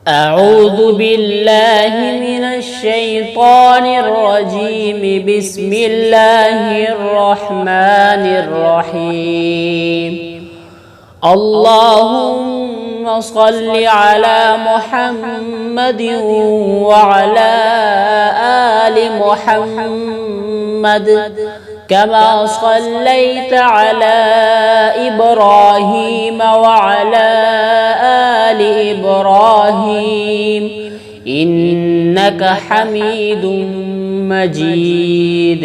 أعوذ بالله من الشيطان الرجيم. بسم الله الرحمن الرحيم. اللهم صل على محمد وعلى آل محمد كما صليت على إبراهيم وعلى آل إبراهيم إنك حميد مجيد.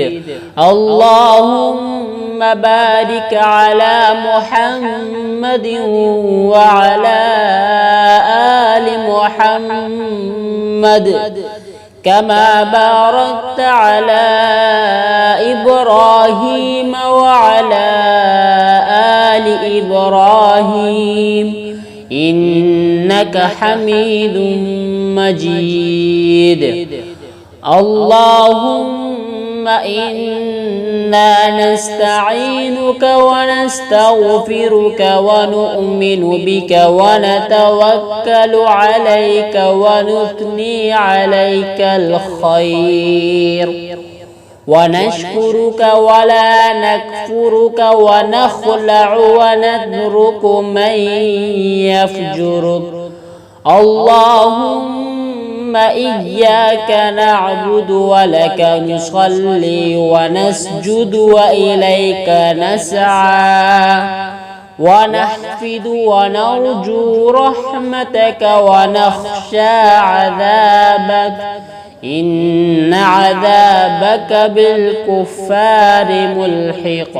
اللهم بارك على محمد وعلى آل محمد كما باركت على إبراهيم وعلى آل إبراهيم إنك حميد مجيد. اللهم إنا نستعينك ونستغفرك ونؤمن بك ونتوكل عليك ونثني عليك الخير ونشكرك ولا نكفرك ونخلع ونترك من يفجرك. اللهم إياك نعبد ولك نصلي ونسجد وإليك نسعى ونحفد ونرجو رحمتك ونخشى عذابك إن عذابك بالكفار ملحق.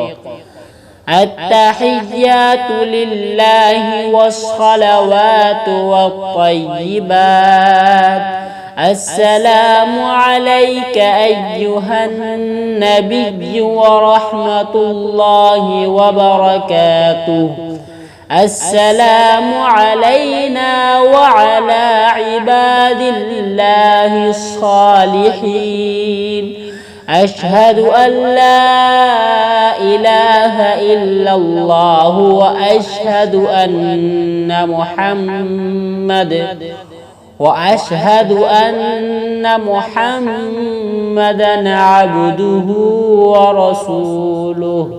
التحيات لله والصلوات والطيبات. السلام عليك أيها النبي ورحمة الله وبركاته. السلام علينا وعلى عباد الله الصالحين. أشهد أن لا إله إلا الله وأشهد أن محمدا عبده ورسوله.